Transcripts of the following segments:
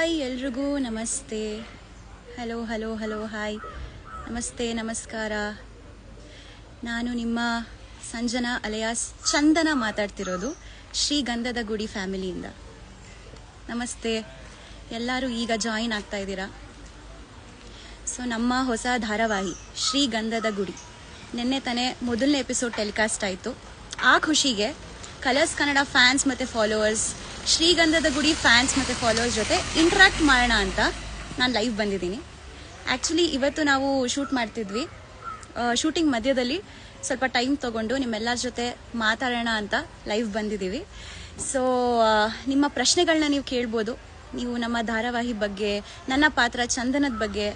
Hi ಎಲ್ರಿಗೂ ನಮಸ್ತೆ. Hello hello hello hi ನಮಸ್ತೆ ನಮಸ್ಕಾರ. ನಾನು ನಿಮ್ಮ ಸಂಜನಾ ಅಲಿಯಾಸ್ ಚಂದನ ಮಾತಾಡ್ತಿರೋದು ಶ್ರೀಗಂಧದ ಗುಡಿ ಫ್ಯಾಮಿಲಿಯಿಂದ. ನಮಸ್ತೆ. ಎಲ್ಲರೂ ಈಗ ಜಾಯಿನ್ ಆಗ್ತಾ ಇದ್ದೀರಾ. ಸೊ ನಮ್ಮ ಹೊಸ ಧಾರಾವಾಹಿ ಶ್ರೀಗಂಧದ ಗುಡಿ ನಿನ್ನೆ ತಾನೇ ಮೊದಲನೇ ಎಪಿಸೋಡ್ ಟೆಲಿಕಾಸ್ಟ್ ಆಯಿತು. ಆ ಖುಷಿಗೆ ಕಲರ್ಸ್ ಕನ್ನಡ ಫ್ಯಾನ್ಸ್ ಮತ್ತು ಫಾಲೋವರ್ಸ್, ಶ್ರೀಗಂಧದ ಗುಡಿ ಫ್ಯಾನ್ಸ್ ಮತ್ತು ಫಾಲೋವರ್ಸ್ ಜೊತೆ ಇಂಟ್ರಾಕ್ಟ್ ಮಾಡೋಣ ಅಂತ ನಾನು ಲೈವ್ ಬಂದಿದ್ದೀನಿ. ಆ್ಯಕ್ಚುಲಿ ಇವತ್ತು ನಾವು ಶೂಟ್ ಮಾಡ್ತಿದ್ವಿ. ಶೂಟಿಂಗ್ ಮಧ್ಯದಲ್ಲಿ ಸ್ವಲ್ಪ ಟೈಮ್ ತೊಗೊಂಡು ನಿಮ್ಮೆಲ್ಲರ ಜೊತೆ ಮಾತಾಡೋಣ ಅಂತ ಲೈವ್ ಬಂದಿದ್ದೀವಿ. ಸೊ ನಿಮ್ಮ ಪ್ರಶ್ನೆಗಳನ್ನ ನೀವು ಕೇಳ್ಬೋದು. ನೀವು ನಮ್ಮ ಧಾರಾವಾಹಿ ಬಗ್ಗೆ, ನನ್ನ ಪಾತ್ರ ಚಂದನದ ಬಗ್ಗೆ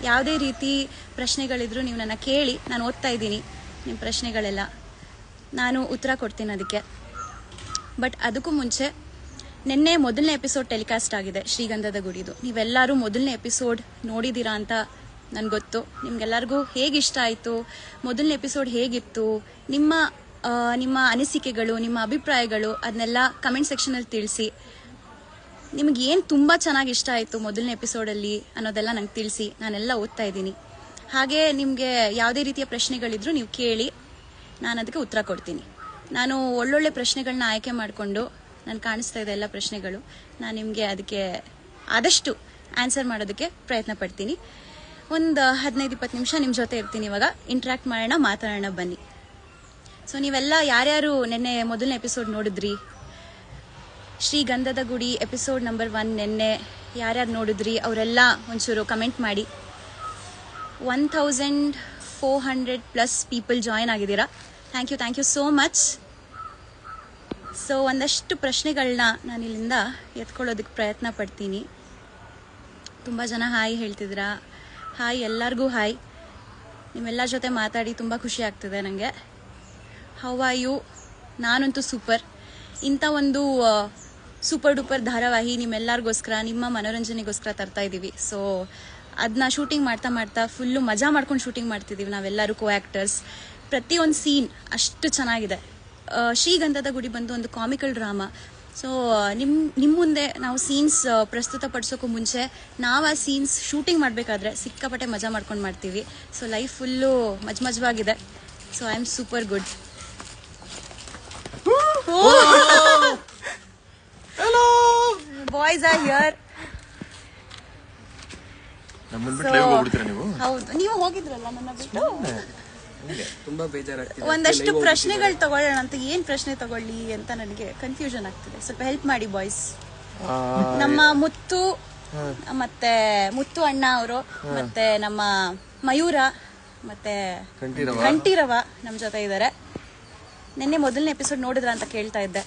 ಯಾವುದೇ ರೀತಿ ಪ್ರಶ್ನೆಗಳಿದ್ರು ನೀವು ನನ್ನ ಕೇಳಿ. ನಾನು ಓದ್ತಾ ಇದ್ದೀನಿ ನಿಮ್ಮ ಪ್ರಶ್ನೆಗಳೆಲ್ಲ, ನಾನು ಉತ್ತರ ಕೊಡ್ತೀನಿ ಅದಕ್ಕೆ. ಬಟ್ ಅದಕ್ಕೂ ಮುಂಚೆ ನಿನ್ನೆ ಮೊದಲನೇ ಎಪಿಸೋಡ್ ಟೆಲಿಕಾಸ್ಟ್ ಆಗಿದೆ ಶ್ರೀಗಂಧದ ಗುಡಿದು. ನೀವೆಲ್ಲರೂ ಮೊದಲನೇ ಎಪಿಸೋಡ್ ನೋಡಿದ್ದೀರಾ ಅಂತ ನನಗೆ ಗೊತ್ತು. ನಿಮ್ಗೆಲ್ಲರಿಗೂ ಹೇಗೆ ಇಷ್ಟ ಆಯಿತು, ಮೊದಲನೇ ಎಪಿಸೋಡ್ ಹೇಗಿತ್ತು, ನಿಮ್ಮ ಅನಿಸಿಕೆಗಳು, ನಿಮ್ಮ ಅಭಿಪ್ರಾಯಗಳು ಅದನ್ನೆಲ್ಲ ಕಮೆಂಟ್ ಸೆಕ್ಷನಲ್ಲಿ ತಿಳಿಸಿ. ನಿಮಗೆ ಏನು ತುಂಬ ಚೆನ್ನಾಗಿ ಇಷ್ಟ ಆಯಿತು ಮೊದಲನೇ ಎಪಿಸೋಡಲ್ಲಿ ಅನ್ನೋದೆಲ್ಲ ನಂಗೆ ತಿಳಿಸಿ. ನಾನೆಲ್ಲ ಓದ್ತಾ ಇದ್ದೀನಿ. ಹಾಗೆ ನಿಮಗೆ ಯಾವುದೇ ರೀತಿಯ ಪ್ರಶ್ನೆಗಳಿದ್ರು ನೀವು ಕೇಳಿ, ನಾನು ಅದಕ್ಕೆ ಉತ್ತರ ಕೊಡ್ತೀನಿ. ನಾನು ಒಳ್ಳೊಳ್ಳೆ ಪ್ರಶ್ನೆಗಳನ್ನ ಆಯ್ಕೆ ಮಾಡಿಕೊಂಡು, ನಾನು ಕಾಣಿಸ್ತಾ ಇದೆ ಎಲ್ಲ ಪ್ರಶ್ನೆಗಳು, ನಾನು ನಿಮಗೆ ಅದಕ್ಕೆ ಆದಷ್ಟು ಆನ್ಸರ್ ಮಾಡೋದಕ್ಕೆ ಪ್ರಯತ್ನ ಪಡ್ತೀನಿ. ಒಂದು 15-20 ನಿಮಿಷ ನಿಮ್ಮ ಜೊತೆ ಇರ್ತೀನಿ. ಇವಾಗ ಇಂಟ್ರಾಕ್ಟ್ ಮಾಡೋಣ, ಮಾತಾಡೋಣ ಬನ್ನಿ. ಸೊ ನೀವೆಲ್ಲ ಯಾರ್ಯಾರು ನಿನ್ನೆ ಮೊದಲನೇ ಎಪಿಸೋಡ್ ನೋಡಿದ್ರಿ, ಶ್ರೀಗಂಧದ ಗುಡಿ ಎಪಿಸೋಡ್ ನಂಬರ್ 1 ನಿನ್ನೆ ಯಾರ್ಯಾರು ನೋಡಿದ್ರಿ ಅವರೆಲ್ಲ ಒಂಚೂರು ಕಮೆಂಟ್ ಮಾಡಿ. 1400+ ಪೀಪಲ್ ಜಾಯಿನ್ ಆಗಿದ್ದೀರಾ. Thank you so much. So ಒಂದಷ್ಟು ಪ್ರಶ್ನೆಗಳನ್ನ ನಾನು ಇಲ್ಲಿಂದ ಎತ್ಕೊಳ್ಳೋದಕ್ಕೆ ಪ್ರಯತ್ನ ಪಡ್ತೀನಿ. ತುಂಬ ಜನ ಹಾಯ್ ಹೇಳ್ತಿದ್ದೀರಾ. ಹಾಯ್ ಎಲ್ಲರಿಗೂ ಹಾಯ್. ನಿಮ್ಮೆಲ್ಲ ಜೊತೆ ಮಾತಾಡಿ ತುಂಬ ಖುಷಿ ಆಗ್ತಿದೆ ನನಗೆ. How are you? ನಾನಂತೂ ಸೂಪರ್. ಇಂಥ ಒಂದು ಸೂಪರ್ ಡೂಪರ್ ಧಾರಾವಾಹಿ ನಿಮ್ಮೆಲ್ಲರಿಗೋಸ್ಕರ, ನಿಮ್ಮ ಮನೋರಂಜನೆಗೋಸ್ಕರ ತರ್ತಾ ಇದ್ದೀವಿ. ಸೊ ಅದನ್ನ ಶೂಟಿಂಗ್ ಮಾಡ್ತಾ ಫುಲ್ಲು ಮಜಾ ಮಾಡ್ಕೊಂಡು ಶೂಟಿಂಗ್ ಮಾಡ್ತಿದ್ದೀವಿ ನಾವೆಲ್ಲರೂ ಕೋ ಆ್ಯಕ್ಟರ್ಸ್. ಪ್ರತಿಯೊಂದು ಸೀನ್ ಅಷ್ಟು ಚೆನ್ನಾಗಿದೆ. ಶ್ರೀಗಂಧದ ಗುಡಿ ಬಂದು ಒಂದು ಕಾಮಿಕಲ್ ಡ್ರಾಮಾ. ಸೊ ನಿಮ್ಮ ಮುಂದೆ ನಾವು ಸೀನ್ಸ್ ಪ್ರಸ್ತುತಪಡಿಸೋಕ್ಕೂ ಮುಂಚೆ ನಾವು ಆ ಸೀನ್ಸ್ ಶೂಟಿಂಗ್ ಮಾಡಬೇಕಾದ್ರೆ ಸಿಕ್ಕಾಪಟ್ಟೆ ಮಜಾ ಮಾಡ್ಕೊಂಡು ಮಾಡ್ತೀವಿ. ಸೊ ಲೈಫ್ ಫುಲ್ಲು ಮಜವಾಗಿದೆ. So I am super good. Boys are here. ಹೌದು, ನೀವು ಹೋಗಿದ್ರಲ್ಲ ನನ್ನ ಬಿಟ್ಟು. ತುಂಬಾ ಬೇಜಾರಾಗ್ತಿದೆ. ಒಂದಷ್ಟು ಪ್ರಶ್ನೆಗಳು ತಗೊಳ್ಳೋಣ ಅಂತ. ಏನ್ ಪ್ರಶ್ನೆ ತಗೊಳ್ಳಿ ಅಂತ ನನಗೆ ಕನ್ಫ್ಯೂಷನ್ ಆಗ್ತಿದೆ. ಸ್ವಲ್ಪ ಹೆಲ್ಪ್ ಮಾಡಿ ಬಾಯ್ಸ್. ನಮ್ಮ ಮುತ್ತು ಅಣ್ಣ ಅವರು, ಮತ್ತೆ ನಮ್ಮ ಮಯೂರ, ಮತ್ತೆ ಕಂಠೀರವ ನಮ್ ಜೊತೆ ಇದಾರೆ. ನಿನ್ನೆ ಮೊದಲನೇ ಎಪಿಸೋಡ್ ನೋಡಿದ್ರ ಅಂತ ಕೇಳ್ತಾ ಇದ್ದೆ.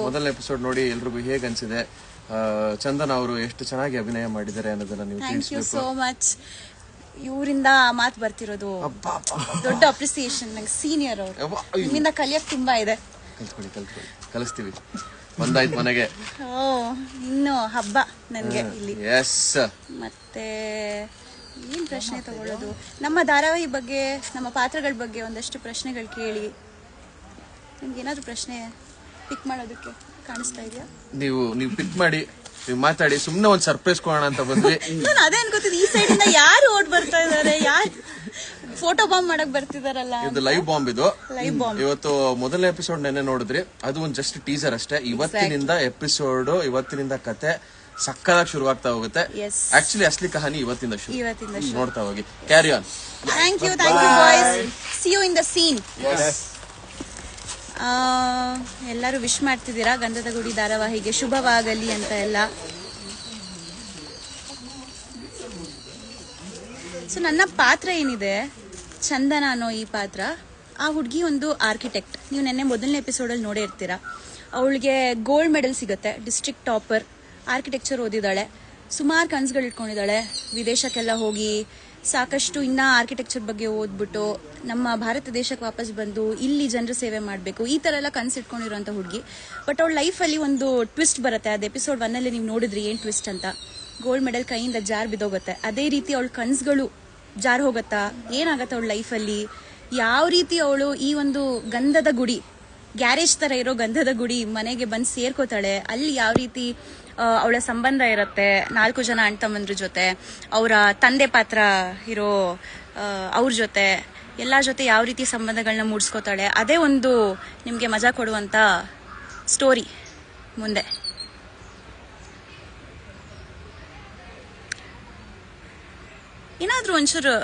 ಮೊದಲನೇ ಎಪಿಸೋಡ್ ನೋಡಿ ಎಲ್ರಿಗೂ ಹೇಗೆ ಅನ್ಸಿದೆ? ಚಂದನ ಅವರು ಎಷ್ಟು ಚೆನ್ನಾಗಿ ಅಭಿನಯ ಮಾಡಿದ್ದಾರೆ ಅನ್ನೋದನ್ನ ನೀವು ಥ್ಯಾಂಕ್ ಯು ಸೋ ಮಚ್. ಇವರಿಂದ ಮಾತು ಬರ್ತಿರೋದು ದೊಡ್ಡ ಅಪ್ರಿಸಿಯೇಷನ್. ನಂಗೆ ಸೀನಿಯರ್ ಅವರು, ನಿಮ್ಮಿಂದ ಕಲಿಯಕ್ ತುಂಬಾ ಇದೆ. ಕಲಿಸ್ತೀವಿ. ಬಂದಾಯ್ತು ಮನೆಗೆ. ಇನ್ನು ಹಬ್ಬ ನನ್ಗೆ ಇಲ್ಲಿ. ಮತ್ತೆ ಏನ್ ಪ್ರಶ್ನೆ ತಗೊಳ್ಳೋದು? ನಮ್ಮ ಧಾರಾವಾಹಿ ಬಗ್ಗೆ, ನಮ್ಮ ಪಾತ್ರಗಳ ಬಗ್ಗೆ ಒಂದಷ್ಟು ಪ್ರಶ್ನೆಗಳು ಕೇಳಿ. ನಿಮ್ಗೆ ಏನಾದ್ರು ಪ್ರಶ್ನೆ ಪಿಕ್ ಮಾಡೋದಕ್ಕೆ ಕಾಣಿಸ್ತಾ ಇದೆಯಾ? ನೀವು ಪಿಕ್ ಮಾಡಿ, ನೀವು ಮಾತಾಡಿ. ಸುಮ್ನೆ ಒಂದ್ ಸರ್ಪ್ರೈಸ್ ಕೊಡೋಣ ಅಂತ ಬಂದ್ವಿ. ನಾನು ಅದೇ ಅನ್ಕೋತಿದ್ದೆ, ಈ ಸೈಡ್ ಇಂದ ಯಾರು ಓಡ್ ಬರ್ತಾ ಇದಾರೆ, ಯಾರು ಫೋಟೋ ಬಾಂಬ್ ಮಾಡಕ್ ಬರ್ತಿದಾರಲ್ಲ. ಇದು ಲೈವ್ ಬಾಂಬ್. ಇದು ಇವತ್ತು ಮೊದಲನೇ ಎಪಿಸೋಡ್ ನೆನ್ನೆ ನೋಡಿದ್ರಿ. ಅದು ಒಂದು ಜಸ್ಟ್ ಟೀಸರ್ ಅಷ್ಟೇ. ಇವತ್ತಿನಿಂದ ಎಪಿಸೋಡ್, ಇವತ್ತಿನಿಂದ ಕತೆ ಸಕ್ಕದಾಗಿ ಶುರುವಾಗ್ತಾ ಹೋಗುತ್ತೆ. ಆಕ್ಚುಲಿ ಅಸ್ಲಿ ಕಹಾನಿ ಇವತ್ತಿಂದ ಶುರು. ನೋಡ್ತಾ ಹೋಗಿ. Carry on. Thank you boys. See you in the scene. ಎಲ್ಲರೂ ವಿಶ್ ಮಾಡ್ತಿದ್ದೀರಾ ಗಂಧದ ಗುಡಿ ಧಾರಾವಾಹಿಗೆ ಶುಭವಾಗಲಿ ಅಂತ ಎಲ್ಲ. ಸೊ ನನ್ನ ಪಾತ್ರ ಏನಿದೆ, ಚಂದನ ಅನ್ನೋ ಈ ಪಾತ್ರ, ಆ ಹುಡುಗಿ ಒಂದು ಆರ್ಕಿಟೆಕ್ಟ್. ನೀವು ನೆನ್ನೆ ಮೊದಲನೇ ಎಪಿಸೋಡಲ್ಲಿ ನೋಡೇ ಇರ್ತೀರಾ. ಅವಳಿಗೆ ಗೋಲ್ಡ್ ಮೆಡಲ್ ಸಿಗುತ್ತೆ. ಡಿಸ್ಟ್ರಿಕ್ಟ್ ಟಾಪರ್, ಆರ್ಕಿಟೆಕ್ಚರ್ ಓದಿದ್ದಾಳೆ, ಸುಮಾರು ಕನಸುಗಳು ಇಟ್ಕೊಂಡಿದ್ದಾಳೆ. ವಿದೇಶಕ್ಕೆಲ್ಲ ಹೋಗಿ ಸಾಕಷ್ಟು ಇನ್ನ ಆರ್ಕಿಟೆಕ್ಚರ್ ಬಗ್ಗೆ ಓದ್ಬಿಟ್ಟು ನಮ್ಮ ಭಾರತ ದೇಶಕ್ಕೆ ವಾಪಸ್ ಬಂದು ಇಲ್ಲಿ ಜನರ ಸೇವೆ ಮಾಡಬೇಕು, ಈ ಥರ ಎಲ್ಲ ಕನಸು ಇಟ್ಕೊಂಡಿರೋಂಥ ಹುಡುಗಿ. ಬಟ್ ಅವಳ ಲೈಫಲ್ಲಿ ಒಂದು ಟ್ವಿಸ್ಟ್ ಬರುತ್ತೆ. ಅದು ಎಪಿಸೋಡ್ 1 ನೀವು ನೋಡಿದ್ರಿ ಏನು ಟ್ವಿಸ್ಟ್ ಅಂತ. ಗೋಲ್ಡ್ ಮೆಡಲ್ ಕೈಯಿಂದ ಜಾರ್ ಬಿದ್ದೋಗುತ್ತೆ. ಅದೇ ರೀತಿ ಅವಳ ಕನಸುಗಳು ಜಾರ್ ಹೋಗುತ್ತಾ, ಏನಾಗತ್ತೆ ಅವಳ ಲೈಫಲ್ಲಿ, ಯಾವ ರೀತಿ ಅವಳು ಈ ಒಂದು ಗಂಧದ ಗುಡಿ, ಗ್ಯಾರೇಜ್ ಥರ ಇರೋ ಗಂಧದ ಗುಡಿ ಮನೆಗೆ ಬಂದು ಸೇರ್ಕೋತಾಳೆ, ಅಲ್ಲಿ ಯಾವ ರೀತಿ ಅವಳ ಸಂಬಂಧ ಇರುತ್ತೆ 4 ಜನ ಅಣ್ಣ ತಮ್ಮಂದ್ರ ಜೊತೆ, ಅವರ ತಂದೆ ಪಾತ್ರ ಇರೋ ಅವ್ರ ಜೊತೆ ಎಲ್ಲ ಜೊತೆ ಯಾವ ರೀತಿ ಸಂಬಂಧಗಳನ್ನ ಮೂಡಿಸ್ಕೋತಾಳೆ, ಅದೇ ಒಂದು ನಿಮಗೆ ಮಜಾ ಕೊಡುವಂಥ ಸ್ಟೋರಿ ಮುಂದೆ. ಏನಾದರೂ ಒಂಚೂರು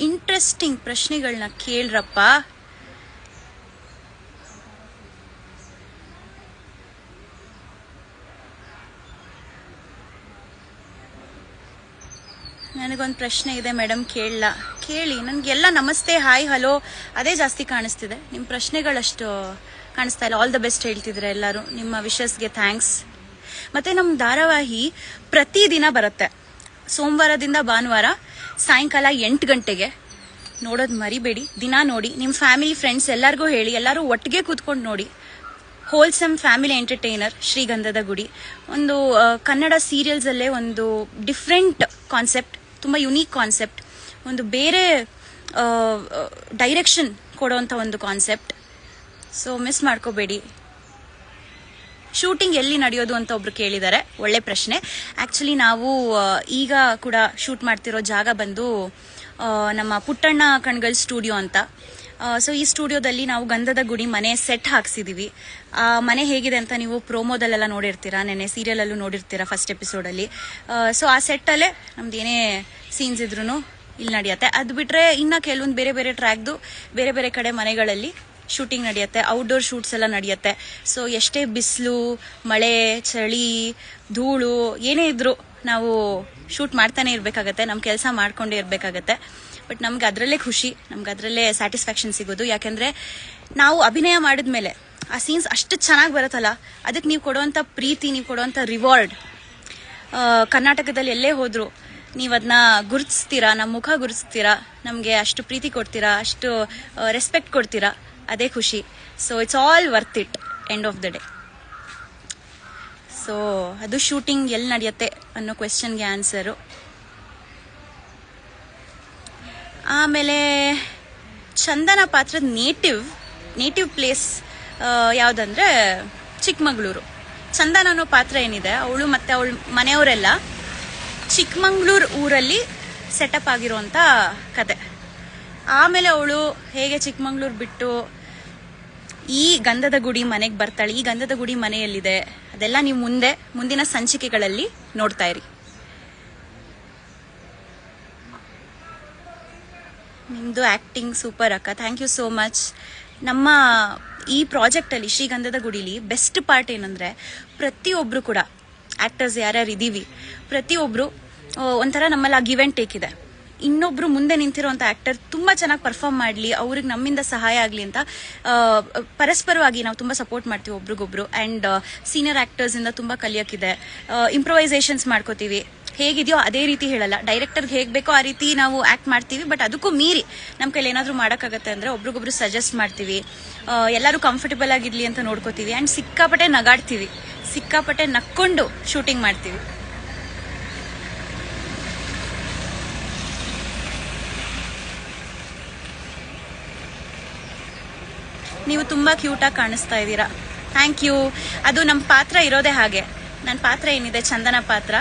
ಇಂಟ್ರೆಸ್ಟಿಂಗ್ ಪ್ರಶ್ನೆಗಳನ್ನ ಕೇಳ್ರಪ್ಪ. ನನಗೊಂದು ಪ್ರಶ್ನೆ ಇದೆ ಮೇಡಮ್, ಕೇಳಿ. ನನಗೆಲ್ಲ ನಮಸ್ತೆ, ಹಾಯ್, ಹಲೋ ಅದೇ ಜಾಸ್ತಿ ಕಾಣಿಸ್ತಿದೆ, ನಿಮ್ಮ ಪ್ರಶ್ನೆಗಳಷ್ಟು ಕಾಣಿಸ್ತಾ ಇಲ್ಲ. ಆಲ್ ದ ಬೆಸ್ಟ್ ಹೇಳ್ತಿದ್ರೆ ಎಲ್ಲರೂ, ನಿಮ್ಮ ವಿಶಸ್ಗೆ ಥ್ಯಾಂಕ್ಸ್. ಮತ್ತೆ ನಮ್ಮ ಧಾರಾವಾಹಿ ಪ್ರತಿದಿನ ಬರುತ್ತೆ, ಸೋಮವಾರದಿಂದ ಭಾನುವಾರ ಸಾಯಂಕಾಲ 8 ಗಂಟೆಗೆ. ನೋಡೋದು ಮರಿಬೇಡಿ, ದಿನ ನೋಡಿ, ನಿಮ್ಮ ಫ್ಯಾಮಿಲಿ ಫ್ರೆಂಡ್ಸ್ ಎಲ್ಲರಿಗೂ ಹೇಳಿ, ಎಲ್ಲರೂ ಒಟ್ಟಿಗೆ ಕೂತ್ಕೊಂಡು ನೋಡಿ. ಹೋಲ್ಸಮ್ ಫ್ಯಾಮಿಲಿ ಎಂಟರ್ಟೈನರ್ ಶ್ರೀಗಂಧದ ಗುಡಿ. ಒಂದು ಕನ್ನಡ ಸೀರಿಯಲ್ಸಲ್ಲೇ ಒಂದು ಡಿಫ್ರೆಂಟ್ ಕಾನ್ಸೆಪ್ಟ್, ತುಂಬ ಯುನೀಕ್ ಕಾನ್ಸೆಪ್ಟ್, ಒಂದು ಬೇರೆ ಡೈರೆಕ್ಷನ್ ಕೊಡೋವಂಥ ಒಂದು ಕಾನ್ಸೆಪ್ಟ್. ಸೊ ಮಿಸ್ ಮಾಡ್ಕೋಬೇಡಿ. ಶೂಟಿಂಗ್ ಎಲ್ಲಿ ನಡೆಯೋದು ಅಂತ ಒಬ್ರು ಕೇಳಿದ್ದಾರೆ, ಒಳ್ಳೆ ಪ್ರಶ್ನೆ. ಆ್ಯಕ್ಚುಲಿ ನಾವು ಈಗ ಕೂಡ ಶೂಟ್ ಮಾಡ್ತಿರೋ ಜಾಗ ಬಂದು ನಮ್ಮ ಪುಟ್ಟಣ್ಣ ಕಣ್ಗಲ್ ಸ್ಟುಡಿಯೋ ಅಂತ. ಸೊ ಈ ಸ್ಟುಡಿಯೋದಲ್ಲಿ ನಾವು ಗಂಧದ ಗುಡಿ ಮನೆ ಸೆಟ್ ಹಾಕ್ಸಿದೀವಿ. ಆ ಮನೆ ಹೇಗಿದೆ ಅಂತ ನೀವು ಪ್ರೋಮೋದಲ್ಲೆಲ್ಲ ನೋಡಿರ್ತೀರಾ, ನೆನ್ನೆ ಸೀರಿಯಲಲ್ಲೂ ನೋಡಿರ್ತೀರಾ ಫಸ್ಟ್ ಎಪಿಸೋಡಲ್ಲಿ. ಸೊ ಆ ಸೆಟ್ಟಲ್ಲೇ ನಮ್ದು ಏನೇ ಸೀನ್ಸ್ ಇದ್ರೂ ಇಲ್ಲಿ ನಡೆಯುತ್ತೆ. ಅದು ಬಿಟ್ಟರೆ ಇನ್ನು ಕೆಲವೊಂದು ಬೇರೆ ಬೇರೆ ಟ್ರ್ಯಾಕ್ದು ಬೇರೆ ಬೇರೆ ಕಡೆ ಮನೆಗಳಲ್ಲಿ ಶೂಟಿಂಗ್ ನಡೆಯುತ್ತೆ, ಔಟ್ಡೋರ್ ಶೂಟ್ಸ್ ಎಲ್ಲ ನಡೆಯುತ್ತೆ. ಸೊ ಎಷ್ಟೇ ಬಿಸಿಲು, ಮಳೆ, ಚಳಿ, ಧೂಳು ಏನೇ ಇದ್ರೂ ನಾವು ಶೂಟ್ ಮಾಡ್ತಾನೆ ಇರಬೇಕಾಗತ್ತೆ, ನಮ್ಮ ಕೆಲಸ ಮಾಡ್ಕೊಂಡೇ ಇರಬೇಕಾಗತ್ತೆ. ಬಟ್ ನಮ್ಗೆ ಅದರಲ್ಲೇ ಖುಷಿ, ನಮ್ಗೆ ಅದರಲ್ಲೇ ಸ್ಯಾಟಿಸ್ಫ್ಯಾಕ್ಷನ್ ಸಿಗೋದು. ಯಾಕೆಂದರೆ ನಾವು ಅಭಿನಯ ಮಾಡಿದ್ಮೇಲೆ ಆ ಸೀನ್ಸ್ ಅಷ್ಟು ಚೆನ್ನಾಗಿ ಬರುತ್ತಲ್ಲ, ಅದಕ್ಕೆ ನೀವು ಕೊಡುವಂಥ ಪ್ರೀತಿ, ನೀವು ಕೊಡುವಂಥ ರಿವಾರ್ಡ್, ಕರ್ನಾಟಕದಲ್ಲಿ ಎಲ್ಲೇ ಹೋದ್ರು ನೀವು ಅದನ್ನ ಗುರುತಿಸ್ತೀರಾ, ನಮ್ಮ ಮುಖ ಗುರುತಿಸ್ತೀರಾ, ನಮಗೆ ಅಷ್ಟು ಪ್ರೀತಿ ಕೊಡ್ತೀರಾ, ಅಷ್ಟು ರೆಸ್ಪೆಕ್ಟ್ ಕೊಡ್ತೀರಾ, ಅದೇ ಖುಷಿ. So it's all worth it end of the day. So ಅದು ಶೂಟಿಂಗ್ ಎಲ್ಲಿ ನಡೆಯುತ್ತೆ ಅನ್ನೋ ಕ್ವೆಶ್ಚನ್ಗೆ ಆನ್ಸರು. ಆಮೇಲೆ ಚಂದನ ಪಾತ್ರದ ನೇಟಿವ್ ಪ್ಲೇಸ್ ಯಾವುದಂದ್ರೆ ಚಿಕ್ಕಮಗಳೂರು. ಚಂದನ ಅನ್ನೋ ಪಾತ್ರ ಏನಿದೆ, ಅವಳು ಮತ್ತು ಅವಳ ಮನೆಯವರೆಲ್ಲ ಚಿಕ್ಕಮಗಳೂರು ಊರಲ್ಲಿ ಸೆಟಪ್ ಆಗಿರುವಂಥ ಕತೆ. ಆಮೇಲೆ ಅವಳು ಹೇಗೆ ಚಿಕ್ಕಮಗಳೂರು ಬಿಟ್ಟು ಈ ಗಂಧದ ಗುಡಿ ಮನೆಗೆ ಬರ್ತಾಳೆ, ಈ ಗಂಧದ ಗುಡಿ ಮನೆಯಲ್ಲಿದೆ, ಅದೆಲ್ಲ ನೀವು ಮುಂದಿನ ಸಂಚಿಕೆಗಳಲ್ಲಿ ನೋಡ್ತಾ ಇರಿ. ನಿಮ್ಮದು ಆ್ಯಕ್ಟಿಂಗ್ ಸೂಪರ್ ಅಕ್ಕ, ಥ್ಯಾಂಕ್ ಯು ಸೋ ಮಚ್. ನಮ್ಮ ಈ ಪ್ರಾಜೆಕ್ಟಲ್ಲಿ ಶ್ರೀಗಂಧದ ಗುಡಿಲಿ ಬೆಸ್ಟ್ ಪಾರ್ಟ್ ಏನಂದರೆ, ಪ್ರತಿಯೊಬ್ಬರು ಕೂಡ ಆ್ಯಕ್ಟರ್ಸ್ ಯಾರ್ಯಾರು ಇದ್ದೀವಿ, ಪ್ರತಿಯೊಬ್ಬರು ಒಂಥರ ನಮ್ಮಲ್ಲಿ ಆ ಗಿವ್ ಆ್ಯಂಡ್ ಟೇಕ್ ಇದೆ. ಇನ್ನೊಬ್ರು ಮುಂದೆ ನಿಂತಿರೋಂಥ ಆ್ಯಕ್ಟರ್ ತುಂಬ ಚೆನ್ನಾಗಿ ಪರ್ಫಾರ್ಮ್ ಮಾಡಲಿ, ಅವ್ರಿಗೆ ನಮ್ಮಿಂದ ಸಹಾಯ ಆಗಲಿ ಅಂತ ಪರಸ್ಪರವಾಗಿ ನಾವು ತುಂಬ ಸಪೋರ್ಟ್ ಮಾಡ್ತೀವಿ ಒಬ್ರಿಗೊಬ್ರು. ಆ್ಯಂಡ್ ಸೀನಿಯರ್ ಆ್ಯಕ್ಟರ್ಸಿಂದ ತುಂಬ ಕಲಿಯೋಕ್ಕಿದೆ. ಇಂಪ್ರೊವೈಸೇಷನ್ಸ್ ಮಾಡ್ಕೋತೀವಿ, ಹೇಗಿದೆಯೋ ಅದೇ ರೀತಿ ಹೇಳಲ್ಲ, ಡೈರೆಕ್ಟರ್ಗೆ ಹೇಗೆ ಬೇಕೋ ಆ ರೀತಿ ನಾವು ಆ್ಯಕ್ಟ್ ಮಾಡ್ತೀವಿ. ಬಟ್ ಅದಕ್ಕೂ ಮೀರಿ ನಮ್ಮ ಕೈಲಿ ಏನಾದರೂ ಮಾಡೋಕ್ಕಾಗತ್ತೆ ಅಂದರೆ ಒಬ್ರಿಗೊಬ್ರು ಸಜೆಸ್ಟ್ ಮಾಡ್ತೀವಿ, ಎಲ್ಲರೂ ಕಂಫರ್ಟಬಲ್ ಆಗಿರಲಿ ಅಂತ ನೋಡ್ಕೋತೀವಿ. ಆ್ಯಂಡ್ ಸಿಕ್ಕಾಪಟ್ಟೆ ನಗಾಡ್ತೀವಿ, ಸಿಕ್ಕಾಪಟ್ಟೆ ನಕ್ಕೊಂಡು ಶೂಟಿಂಗ್ ಮಾಡ್ತೀವಿ. ನೀವು ತುಂಬ ಕ್ಯೂಟಾಗಿ ಕಾಣಿಸ್ತಾ ಇದ್ದೀರಾ, ಥ್ಯಾಂಕ್ ಯು. ಅದು ನಮ್ಮ ಪಾತ್ರ ಇರೋದೇ ಹಾಗೆ. ನನ್ನ ಪಾತ್ರ ಏನಿದೆ, ಚಂದನ ಪಾತ್ರ,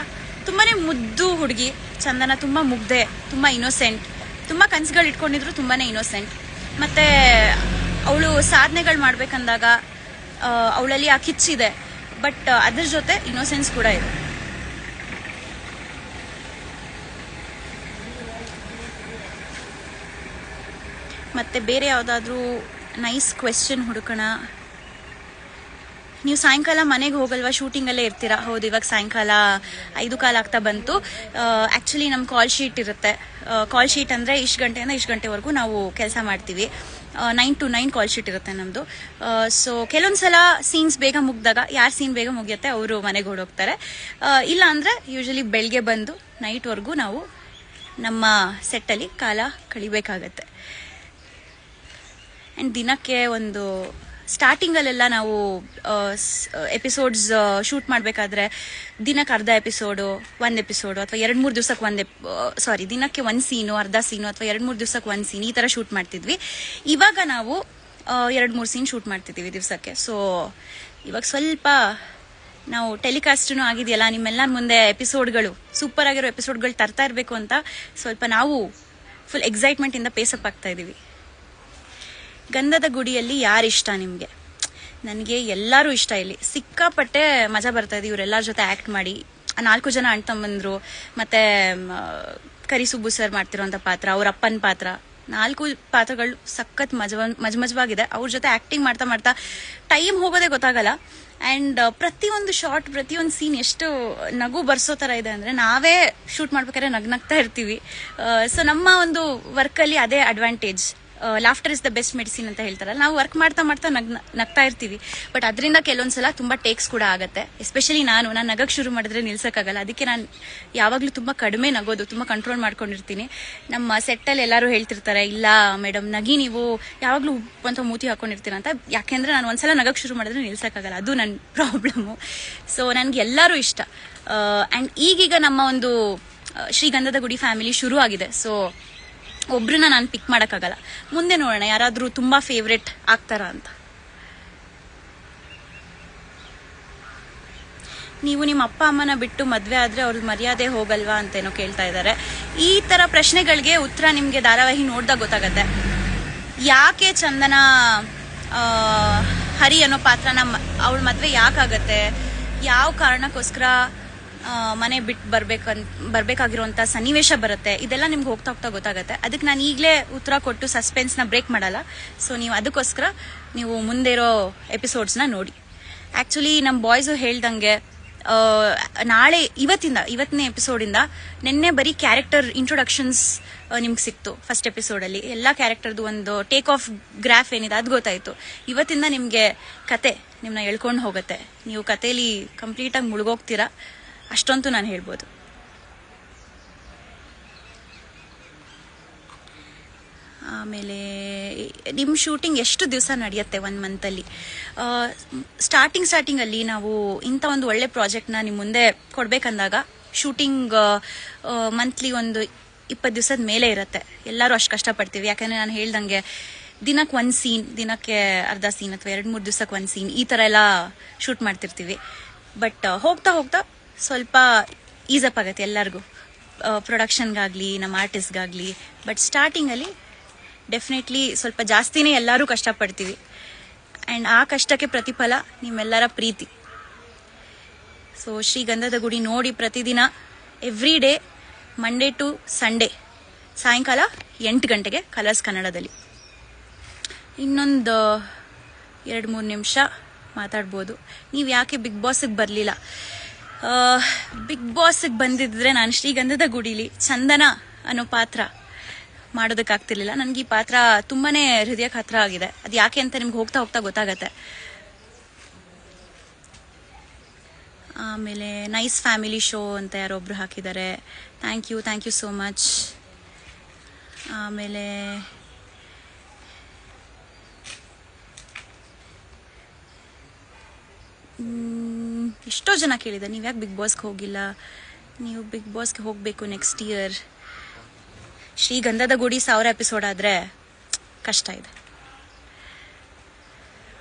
ತುಂಬಾ ಮುದ್ದು ಹುಡುಗಿ. ಚಂದನ ತುಂಬ ಮುಗ್ಧೆ, ತುಂಬ ಇನ್ನೋಸೆಂಟ್, ತುಂಬ ಕನಸುಗಳು ಇಟ್ಕೊಂಡಿದ್ರು, ತುಂಬಾ ಇನ್ನೋಸೆಂಟ್. ಮತ್ತು ಅವಳು ಸಾಧನೆಗಳು ಮಾಡ್ಬೇಕಂದಾಗ ಅವಳಲ್ಲಿ ಆ ಕಿಚ್ಚಿದೆ, ಬಟ್ ಅದ್ರ ಜೊತೆ ಇನ್ನೋಸೆನ್ಸ್ ಕೂಡ ಇದೆ. ಮತ್ತು ಬೇರೆ ಯಾವುದಾದ್ರೂ ನೈಸ್ ಕ್ವೆಶ್ಚನ್ ಹುಡುಕೋಣ. ನೀವು ಸಾಯಂಕಾಲ ಮನೆಗೆ ಹೋಗಲ್ವಾ, ಶೂಟಿಂಗಲ್ಲೇ ಇರ್ತೀರಾ? ಹೌದು, ಇವಾಗ ಸಾಯಂಕಾಲ 5:15 ಆಗ್ತಾ ಬಂತು. ಆ್ಯಕ್ಚುಲಿ ನಮ್ಮ ಕಾಲ್ ಶೀಟ್ ಇರುತ್ತೆ. ಕಾಲ್ ಶೀಟ್ ಅಂದರೆ ಇಷ್ಟು ಗಂಟೆಯಿಂದ ಇಷ್ಟು ಗಂಟೆವರೆಗೂ ನಾವು ಕೆಲಸ ಮಾಡ್ತೀವಿ. 9 to 9 ಕಾಲ್ ಶೀಟ್ ಇರುತ್ತೆ ನಮ್ಮದು. ಸೊ ಕೆಲವೊಂದು ಸಲ ಸೀನ್ಸ್ ಬೇಗ ಮುಗಿದಾಗ, ಯಾರು ಸೀನ್ ಬೇಗ ಮುಗಿಯುತ್ತೆ ಅವರು ಮನೆಗೆ ಹೊರಡೋಗ್ತಾರೆ. ಇಲ್ಲ ಅಂದರೆ ಯೂಶಲಿ ಬೆಳಗ್ಗೆ ಬಂದು ನೈಟ್ವರೆಗೂ ನಾವು ನಮ್ಮ ಸೆಟ್ಟಲ್ಲಿ ಕಾಲ ಕಳಿಬೇಕಾಗತ್ತೆ. ಆ್ಯಂಡ್ ದಿನಕ್ಕೆ ಒಂದು ಸ್ಟಾರ್ಟಿಂಗಲ್ಲೆಲ್ಲ ನಾವು ಎಪಿಸೋಡ್ಸ್ ಶೂಟ್ ಮಾಡಬೇಕಾದ್ರೆ ದಿನಕ್ಕೆ ಅರ್ಧ ಎಪಿಸೋಡು, 1 ಎಪಿಸೋಡು, ಅಥವಾ 2-3 ದಿವಸಕ್ಕೆ ದಿನಕ್ಕೆ 1 ಸೀನು, ಅರ್ಧ ಸೀನು, ಅಥವಾ 2-3 ದಿವಸಕ್ಕೆ 1 ಸೀನ್, ಈ ಥರ ಶೂಟ್ ಮಾಡ್ತಿದ್ವಿ. ಇವಾಗ ನಾವು 2-3 ಸೀನ್ ಶೂಟ್ ಮಾಡ್ತಿದ್ದೀವಿ ದಿವಸಕ್ಕೆ. ಸೊ ಇವಾಗ ಸ್ವಲ್ಪ ನಾವು ಟೆಲಿಕಾಸ್ಟೂ ಆಗಿದೆಯಲ್ಲ, ನಿಮ್ಮೆಲ್ಲರ ಮುಂದೆ ಎಪಿಸೋಡ್ಗಳು, ಸೂಪರ್ ಆಗಿರೋ ಎಪಿಸೋಡ್ಗಳು ತರ್ತಾ ಇರಬೇಕು ಅಂತ ಸ್ವಲ್ಪ ನಾವು ಫುಲ್ ಎಕ್ಸೈಟ್ಮೆಂಟಿಂದ ಪೇಸಪ್ ಆಗ್ತಾ ಇದ್ದೀವಿ. ಗಂಧದ ಗುಡಿಯಲ್ಲಿ ಯಾರಿಷ್ಟ ನಿಮಗೆ? ನನಗೆ ಎಲ್ಲರೂ ಇಷ್ಟ. ಇಲ್ಲಿ ಸಿಕ್ಕಾಪಟ್ಟೆ ಮಜಾ ಬರ್ತಾ ಇದೆ ಇವರೆಲ್ಲರ ಜೊತೆ ಆ್ಯಕ್ಟ್ ಮಾಡಿ. 4 ಜನ ಅಣ್ಣ ತಮ್ಮಂದ್ರು, ಮತ್ತು ಕರಿಸುಬ್ಬು ಸರ್ ಮಾಡ್ತಿರೋಂಥ ಪಾತ್ರ, ಅವ್ರ ಅಪ್ಪನ ಪಾತ್ರ, 4 ಪಾತ್ರಗಳು ಸಖತ್ ಮಜವಾಗಿದೆ. ಅವ್ರ ಜೊತೆ ಆ್ಯಕ್ಟಿಂಗ್ ಮಾಡ್ತಾ ಮಾಡ್ತಾ ಟೈಮ್ ಹೋಗೋದೇ ಗೊತ್ತಾಗಲ್ಲ. ಆ್ಯಂಡ್ ಪ್ರತಿಯೊಂದು ಶಾರ್ಟ್, ಪ್ರತಿಯೊಂದು ಸೀನ್ ಎಷ್ಟು ನಗು ಬರ್ಸೋ ಥರ ಇದೆ ಅಂದರೆ, ನಾವೇ ಶೂಟ್ ಮಾಡ್ಬೇಕಾದ್ರೆ ನಗ್ನಗ್ತಾ ಇರ್ತೀವಿ. ಸೊ ನಮ್ಮ ಒಂದು ವರ್ಕಲ್ಲಿ ಅದೇ advantage. Laughter is the best medicine ಅಂತ ಹೇಳ್ತಾರಲ್ಲ, ನಾವು ವರ್ಕ್ ಮಾಡ್ತಾ ಮಾಡ್ತಾ ನಗ್ತಾ ಇರ್ತೀವಿ. ಬಟ್ ಅದರಿಂದ ಕೆಲವೊಂದ್ಸಲ ತುಂಬ ಟೇಕ್ಸ್ ಕೂಡ ಆಗುತ್ತೆ. ಎಸ್ಪೆಷಲಿ ನಾನು ನಗಕ್ಕೆ ಶುರು ಮಾಡಿದ್ರೆ ನಿಲ್ಸೋಕ್ಕಾಗಲ್ಲ. ಅದಕ್ಕೆ ನಾನು ಯಾವಾಗಲೂ ತುಂಬ ಕಡಿಮೆ ನಗೋದು, ತುಂಬ ಕಂಟ್ರೋಲ್ ಮಾಡ್ಕೊಂಡಿರ್ತೀನಿ. ನಮ್ಮ ಸೆಟ್ಟಲ್ಲಿ ಎಲ್ಲರೂ ಹೇಳ್ತಿರ್ತಾರೆ, ಇಲ್ಲ ಮೇಡಮ್ ನಗಿ, ನೀವು ಯಾವಾಗಲೂ ಅಂತ ಮೂತಿ ಹಾಕೊಂಡಿರ್ತೀರ ಅಂತ. ಯಾಕೆಂದರೆ ನಾನು ಒಂದ್ಸಲ ನಗಕ್ಕೆ ಶುರು ಮಾಡಿದ್ರೆ ನಿಲ್ಸೋಕ್ಕಾಗಲ್ಲ, ಅದು ನನ್ನ ಪ್ರಾಬ್ಲಮ್ಮು. ಸೊ ನನಗೆ ಎಲ್ಲರೂ ಇಷ್ಟ. ಆ್ಯಂಡ್ ಈಗೀಗ ನಮ್ಮ ಒಂದು ಶ್ರೀಗಂಧದ ಗುಡಿ ಫ್ಯಾಮಿಲಿ ಶುರು ಆಗಿದೆ. ಸೊ ಒಬ್ರನ್ನ ನಾನು ಪಿಕ್ ಮಾಡೋಕ್ಕಾಗಲ್ಲ. ಮುಂದೆ ನೋಡೋಣ ಯಾರಾದರೂ ತುಂಬ ಫೇವ್ರೆಟ್ ಆಗ್ತಾರ ಅಂತ. ನೀವು ನಿಮ್ಮ ಅಪ್ಪ ಅಮ್ಮನ ಬಿಟ್ಟು ಮದುವೆ ಆದರೆ ಅವ್ರ ಮರ್ಯಾದೆ ಹೋಗಲ್ವಾ ಅಂತೇನೋ ಕೇಳ್ತಾ ಇದ್ದಾರೆ. ಈ ಥರ ಪ್ರಶ್ನೆಗಳಿಗೆ ಉತ್ತರ ನಿಮಗೆ ಧಾರಾವಾಹಿ ನೋಡಿದಾಗ ಗೊತ್ತಾಗತ್ತೆ. ಯಾಕೆ ಚಂದನ ಹರಿ ಅನ್ನೋ ಪಾತ್ರನ ಅವಳ ಮದುವೆ ಯಾಕಾಗತ್ತೆ, ಯಾವ ಕಾರಣಕ್ಕೋಸ್ಕರ ಮನೆ ಬಿಟ್ಟು ಬರ್ಬೇಕಾಗಿರುವಂಥ ಸನ್ನಿವೇಶ ಬರುತ್ತೆ, ಇದೆಲ್ಲ ನಿಮ್ಗೆ ಹೋಗ್ತಾ ಹೋಗ್ತಾ ಗೊತ್ತಾಗುತ್ತೆ. ಅದಕ್ಕೆ ನಾನು ಈಗಲೇ ಉತ್ತರ ಕೊಟ್ಟು ಸಸ್ಪೆನ್ಸ್ನ ಬ್ರೇಕ್ ಮಾಡಲ್ಲ. ಸೊ ನೀವು ಅದಕ್ಕೋಸ್ಕರ ನೀವು ಮುಂದೆ ಇರೋ ಎಪಿಸೋಡ್ಸ್ನ ನೋಡಿ. ಆ್ಯಕ್ಚುಲಿ ನಮ್ಮ ಬಾಯ್ಸು ಹೇಳ್ದಂಗೆ ಇವತ್ತನೇ ಎಪಿಸೋಡಿಂದ ನಿನ್ನೆ ಬರೀ ಕ್ಯಾರೆಕ್ಟರ್ ಇಂಟ್ರೊಡಕ್ಷನ್ಸ್ ನಿಮ್ಗೆ ಸಿಕ್ತು. ಫಸ್ಟ್ ಎಪಿಸೋಡಲ್ಲಿ ಎಲ್ಲ ಕ್ಯಾರೆಕ್ಟರ್ದು ಒಂದು ಟೇಕ್ ಆಫ್ ಗ್ರಾಫ್ ಏನಿದೆ ಅದು ಗೊತ್ತಾಯಿತು. ಇವತ್ತಿಂದ ನಿಮಗೆ ಕತೆ ನಿಮ್ಮನ್ನ ಎಳ್ಕೊಂಡು ಹೋಗುತ್ತೆ. ನೀವು ಕಥೆಯಲ್ಲಿ ಕಂಪ್ಲೀಟಾಗಿ ಮುಳುಗೋಗ್ತೀರಾ, ಅಷ್ಟಂತೂ ನಾನು ಹೇಳ್ಬೋದು. ಆಮೇಲೆ ನಿಮ್ಮ ಶೂಟಿಂಗ್ ಎಷ್ಟು ದಿವಸ ನಡೆಯುತ್ತೆ 1 ಮಂತಲ್ಲಿ? ಸ್ಟಾರ್ಟಿಂಗಲ್ಲಿ ನಾವು ಇಂಥ ಒಂದು ಒಳ್ಳೆ ಪ್ರಾಜೆಕ್ಟ್ನ ನಿಮ್ಮ ಮುಂದೆ ಕೊಡಬೇಕಂದಾಗ ಶೂಟಿಂಗ್ ಮಂತ್ಲಿ ಒಂದು 20 ದಿವಸದ ಮೇಲೆ ಇರುತ್ತೆ. ಎಲ್ಲರೂ ಅಷ್ಟು ಕಷ್ಟಪಡ್ತೀವಿ. ಯಾಕಂದರೆ ನಾನು ಹೇಳ್ದಂಗೆ ದಿನಕ್ಕೆ 1 ಸೀನ್, ದಿನಕ್ಕೆ ಅರ್ಧ ಸೀನ್ ಅಥವಾ 2-3 ದಿವಸಕ್ಕೆ 1 ಸೀನ್, ಈ ಥರ ಎಲ್ಲ ಶೂಟ್ ಮಾಡ್ತಿರ್ತೀವಿ. ಬಟ್ ಹೋಗ್ತಾ ಹೋಗ್ತಾ ಸ್ವಲ್ಪ ಈಸಪ್ ಆಗುತ್ತೆ ಎಲ್ಲರಿಗೂ, ಪ್ರೊಡಕ್ಷನ್ಗಾಗಲಿ ನಮ್ಮ ಆರ್ಟಿಸ್ಟ್ಗಾಗಲಿ. ಬಟ್ ಸ್ಟಾರ್ಟಿಂಗಲ್ಲಿ ಡೆಫಿನೆಟ್ಲಿ ಸ್ವಲ್ಪ ಜಾಸ್ತಿನೇ ಎಲ್ಲರೂ ಕಷ್ಟಪಡ್ತೀವಿ. ಆ್ಯಂಡ್ ಆ ಕಷ್ಟಕ್ಕೆ ಪ್ರತಿಫಲ ನಿಮ್ಮೆಲ್ಲರ ಪ್ರೀತಿ. ಸೊ ಶ್ರೀಗಂಧದ ಗುಡಿ ನೋಡಿ ಪ್ರತಿದಿನ, every day, Monday to Sunday ಸಾಯಂಕಾಲ 8 ಗಂಟೆಗೆ ಕಲರ್ಸ್ ಕನ್ನಡದಲ್ಲಿ. ಇನ್ನೊಂದು 2-3 ನಿಮಿಷ ಮಾತಾಡ್ಬೋದು. ನೀವು ಯಾಕೆ ಬಿಗ್ ಬಾಸಿಗೆ ಬರಲಿಲ್ಲ? ಬಿಗ್ ಬಾಸಿಗೆ ಬಂದಿದ್ರೆ ನಾನು ಶ್ರೀಗಂಧದ ಗುಡಿಲಿ ಚಂದನ ಅನ್ನೋ ಪಾತ್ರ ಮಾಡೋದಕ್ಕಾಗ್ತಿರ್ಲಿಲ್ಲ. ನನಗೆ ಈ ಪಾತ್ರ ತುಂಬಾ ಹೃದಯಕ್ಕೆ ಹತ್ರ ಆಗಿದೆ. ಅದು ಯಾಕೆ ಅಂತ ನಿಮ್ಗೆ ಹೋಗ್ತಾ ಹೋಗ್ತಾ ಗೊತ್ತಾಗತ್ತೆ. ಆಮೇಲೆ ನೈಸ್ ಫ್ಯಾಮಿಲಿ ಶೋ ಅಂತ ಯಾರೊಬ್ರು ಹಾಕಿದ್ದಾರೆ. Thank you so much. ಆಮೇಲೆ ಎಷ್ಟೋ ಜನ ಕೇಳಿದ್ದಾರೆ, ನೀವು ಯಾಕೆ ಬಿಗ್ ಬಾಸ್ಗೆ ಹೋಗಿಲ್ಲ? ನೀವು ಬಿಗ್ ಬಾಸ್ಗೆ ಹೋಗಬೇಕು ನೆಕ್ಸ್ಟ್ ಇಯರ್. ಶ್ರೀಗಂಧದ ಗುಡಿ 1000 ಎಪಿಸೋಡ್ ಆದರೆ ಕಷ್ಟ ಇದೆ.